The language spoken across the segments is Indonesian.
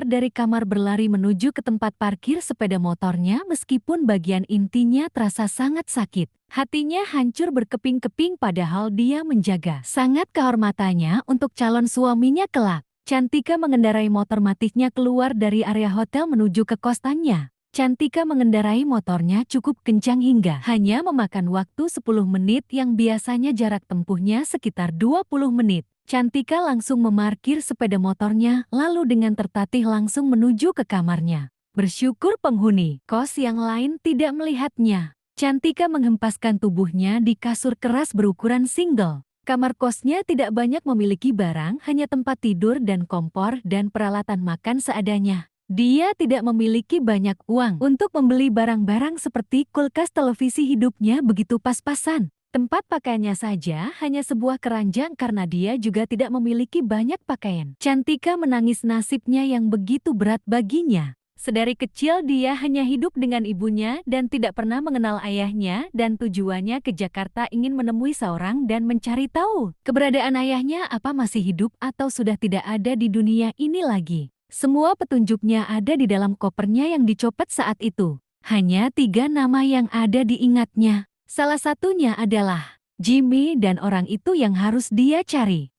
dari kamar berlari menuju ke tempat parkir sepeda motornya meskipun bagian intinya terasa sangat sakit. Hatinya hancur berkeping-keping padahal dia menjaga sangat kehormatannya untuk calon suaminya kelak. Cantika mengendarai motor matiknya keluar dari area hotel menuju ke kostannya. Cantika mengendarai motornya cukup kencang hingga hanya memakan waktu 10 menit yang biasanya jarak tempuhnya sekitar 20 menit. Cantika langsung memarkir sepeda motornya lalu dengan tertatih langsung menuju ke kamarnya. Bersyukur penghuni kos yang lain tidak melihatnya. Cantika menghempaskan tubuhnya di kasur keras berukuran single. Kamar kosnya tidak banyak memiliki barang, hanya tempat tidur dan kompor dan peralatan makan seadanya. Dia tidak memiliki banyak uang untuk membeli barang-barang seperti kulkas, televisi. Hidupnya begitu pas-pasan. Tempat pakaiannya saja hanya sebuah keranjang karena dia juga tidak memiliki banyak pakaian. Cantika menangis nasibnya yang begitu berat baginya. Sedari kecil dia hanya hidup dengan ibunya dan tidak pernah mengenal ayahnya, dan tujuannya ke Jakarta ingin menemui seorang dan mencari tahu keberadaan ayahnya, apa masih hidup atau sudah tidak ada di dunia ini lagi. Semua petunjuknya ada di dalam kopernya yang dicopet saat itu. Hanya 3 nama yang ada diingatnya. Salah satunya adalah Jimmy dan orang itu yang harus dia cari.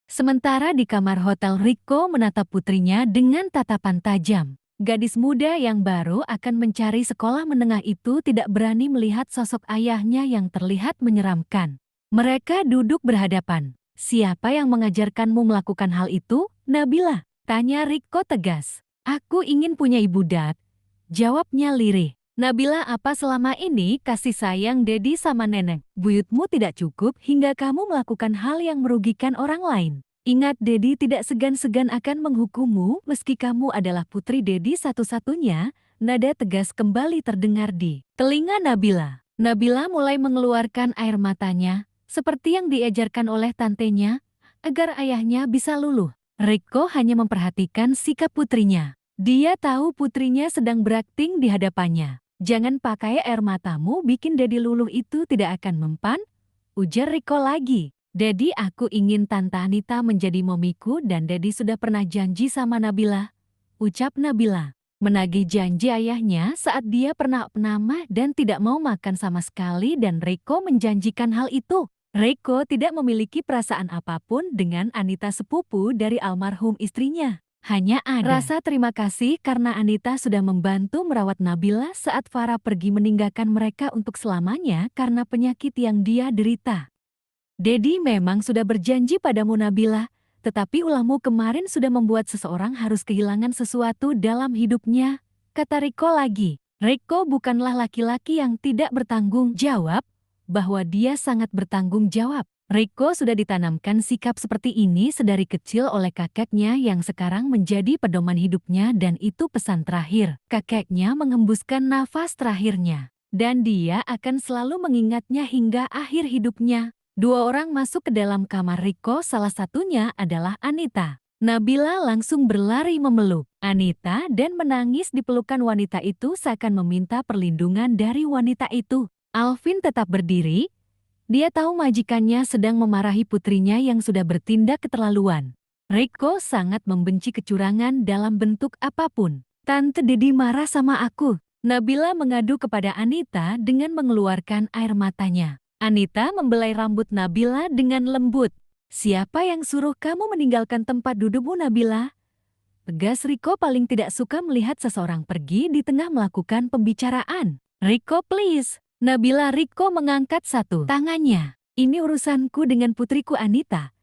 Sementara di kamar hotel, Rico menatap putrinya dengan tatapan tajam. Gadis muda yang baru akan mencari sekolah menengah itu tidak berani melihat sosok ayahnya yang terlihat menyeramkan. Mereka duduk berhadapan. "Siapa yang mengajarkanmu melakukan hal itu, Nabila?" tanya Rico tegas. "Aku ingin punya ibu, Dad," jawabnya lirih. "Nabila, apa selama ini kasih sayang Dedi sama nenek buyutmu tidak cukup hingga kamu melakukan hal yang merugikan orang lain? Ingat, Dedi tidak segan-segan akan menghukummu meski kamu adalah putri Dedi satu-satunya." Nada tegas kembali terdengar di telinga Nabila. Nabila mulai mengeluarkan air matanya, seperti yang diajarkan oleh tantenya, agar ayahnya bisa luluh. Rico hanya memperhatikan sikap putrinya. Dia tahu putrinya sedang berakting di hadapannya. "Jangan pakai air matamu bikin Dedi luluh, itu tidak akan mempan," ujar Rico lagi. "Dedi, aku ingin Tante Anita menjadi momiku dan Dedi sudah pernah janji sama Nabila," ucap Nabila. Menagih janji ayahnya saat dia pernah nama dan tidak mau makan sama sekali, dan Rico menjanjikan hal itu. Rico tidak memiliki perasaan apapun dengan Anita, sepupu dari almarhum istrinya. Hanya ada rasa terima kasih karena Anita sudah membantu merawat Nabila saat Farah pergi meninggalkan mereka untuk selamanya karena penyakit yang dia derita. "Dedi memang sudah berjanji padamu, Nabila, tetapi ulahmu kemarin sudah membuat seseorang harus kehilangan sesuatu dalam hidupnya," kata Rico lagi. Rico bukanlah laki-laki yang tidak bertanggung jawab, bahwa dia sangat bertanggung jawab. Rico sudah ditanamkan sikap seperti ini sedari kecil oleh kakeknya yang sekarang menjadi pedoman hidupnya, dan itu pesan terakhir. Kakeknya menghembuskan nafas terakhirnya, dan dia akan selalu mengingatnya hingga akhir hidupnya. 2 orang masuk ke dalam kamar Rico, salah satunya adalah Anita. Nabila langsung berlari memeluk Anita dan menangis di pelukan wanita itu seakan meminta perlindungan dari wanita itu. Alvin tetap berdiri. Dia tahu majikannya sedang memarahi putrinya yang sudah bertindak keterlaluan. Rico sangat membenci kecurangan dalam bentuk apapun. "Tante Dedi marah sama aku," Nabila mengadu kepada Anita dengan mengeluarkan air matanya. Anita membelai rambut Nabila dengan lembut. "Siapa yang suruh kamu meninggalkan tempat dudukmu, Nabila?" tegas Rico. Paling tidak suka melihat seseorang pergi di tengah melakukan pembicaraan. "Rico, please." Nabila. Rico mengangkat satu tangannya. "Ini urusanku dengan putriku Anita.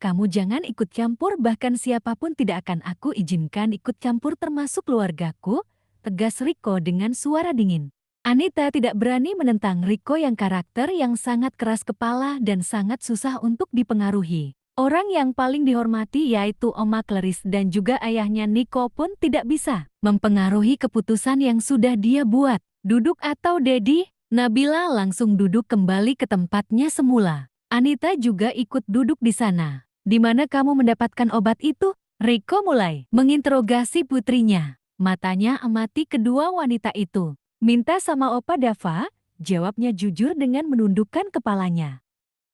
Kamu jangan ikut campur, bahkan siapapun tidak akan aku izinkan ikut campur termasuk keluargaku," tegas Rico dengan suara dingin. Anita tidak berani menentang Rico yang karakter yang sangat keras kepala dan sangat susah untuk dipengaruhi. Orang yang paling dihormati yaitu Oma Clarice dan juga ayahnya Nico pun tidak bisa mempengaruhi keputusan yang sudah dia buat. "Duduk atau Dedi?" Nabila langsung duduk kembali ke tempatnya semula. Anita juga ikut duduk di sana. "Di mana kamu mendapatkan obat itu?" Rico mulai menginterogasi putrinya. Matanya amati kedua wanita itu. "Minta sama Opa Dava," jawabnya jujur dengan menundukkan kepalanya.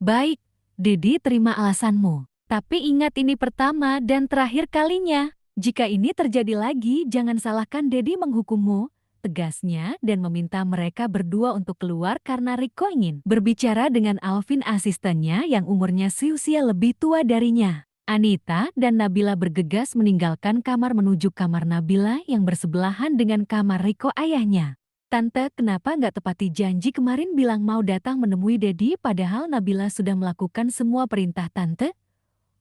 "Baik, Dedi, terima alasanmu. Tapi ingat ini pertama dan terakhir kalinya. Jika ini terjadi lagi, jangan salahkan Dedi menghukummu, tegasnya dan meminta mereka berdua untuk keluar karena Riko ingin berbicara dengan Alvin asistennya yang umurnya seusia lebih tua darinya. Anita dan Nabila bergegas meninggalkan kamar menuju kamar Nabila yang bersebelahan dengan kamar Riko ayahnya. Tante, kenapa nggak tepati janji kemarin bilang mau datang menemui Dedi padahal Nabila sudah melakukan semua perintah tante?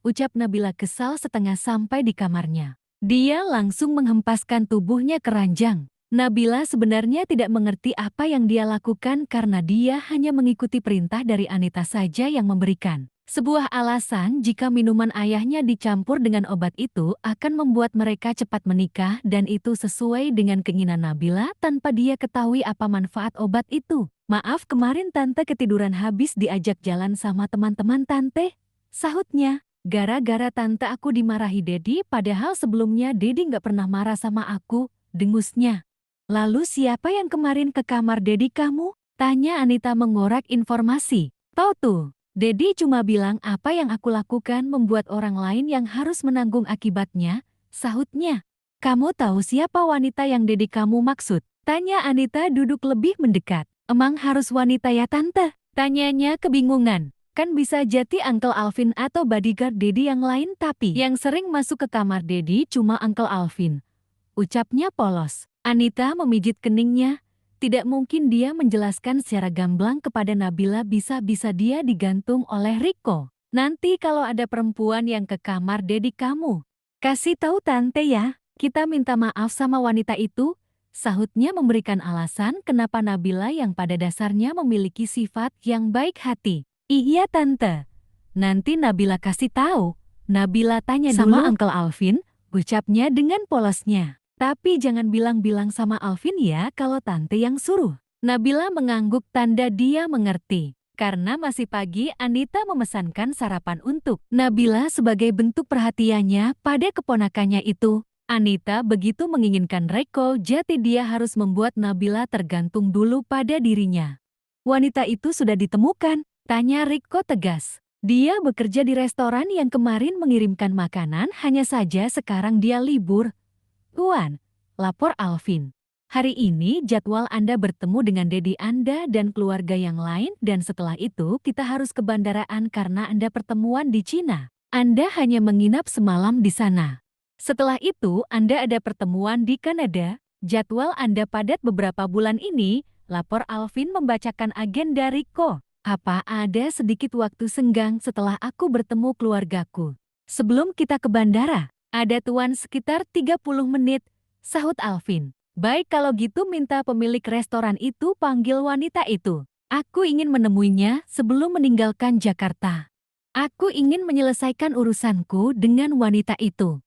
Ucap Nabila kesal setengah sampai di kamarnya. Dia langsung menghempaskan tubuhnya ke ranjang. Nabila sebenarnya tidak mengerti apa yang dia lakukan karena dia hanya mengikuti perintah dari Anita saja yang memberikan sebuah alasan jika minuman ayahnya dicampur dengan obat itu akan membuat mereka cepat menikah dan itu sesuai dengan keinginan Nabila tanpa dia ketahui apa manfaat obat itu. Maaf kemarin tante ketiduran habis diajak jalan sama teman-teman tante, sahutnya. Gara-gara tante aku dimarahi Dedi padahal sebelumnya Dedi nggak pernah marah sama aku, dengusnya. Lalu siapa yang kemarin ke kamar Dedi kamu? Tanya Anita mengorak informasi. Tahu tuh, Dedi cuma bilang apa yang aku lakukan membuat orang lain yang harus menanggung akibatnya, sahutnya. Kamu tahu siapa wanita yang Dedi kamu maksud? Tanya Anita duduk lebih mendekat. Emang harus wanita ya tante? Tanyanya kebingungan. Kan bisa jadi Uncle Alvin atau bodyguard Dedi yang lain tapi yang sering masuk ke kamar Dedi cuma Uncle Alvin. Ucapnya polos. Anita memijit keningnya. Tidak mungkin dia menjelaskan secara gamblang kepada Nabila bisa-bisa dia digantung oleh Riko. Nanti kalau ada perempuan yang ke kamar Dedi kamu, kasih tahu tante ya, kita minta maaf sama wanita itu. Sahutnya memberikan alasan kenapa Nabila yang pada dasarnya memiliki sifat yang baik hati. Iya tante. Nanti Nabila kasih tahu. Nabila tanya sama dulu Uncle Alvin, ucapnya dengan polosnya. Tapi jangan bilang-bilang sama Alvin ya kalau tante yang suruh. Nabila mengangguk tanda dia mengerti. Karena masih pagi Anita memesankan sarapan untuk Nabila sebagai bentuk perhatiannya pada keponakannya itu. Anita begitu menginginkan Riko jadi dia harus membuat Nabila tergantung dulu pada dirinya. Wanita itu sudah ditemukan. Tanya Riko tegas. Dia bekerja di restoran yang kemarin mengirimkan makanan, hanya saja sekarang dia libur. Tuan, lapor Alvin. Hari ini jadwal Anda bertemu dengan Dedi Anda dan keluarga yang lain dan setelah itu kita harus ke bandaraan karena Anda pertemuan di Cina. Anda hanya menginap semalam di sana. Setelah itu Anda ada pertemuan di Kanada. Jadwal Anda padat beberapa bulan ini, lapor Alvin membacakan agenda Riko. Apa ada sedikit waktu senggang setelah aku bertemu keluargaku? Sebelum kita ke bandara, ada tuan sekitar 30 menit, sahut Alvin. Baik kalau gitu minta pemilik restoran itu panggil wanita itu. Aku ingin menemuinya sebelum meninggalkan Jakarta. Aku ingin menyelesaikan urusanku dengan wanita itu.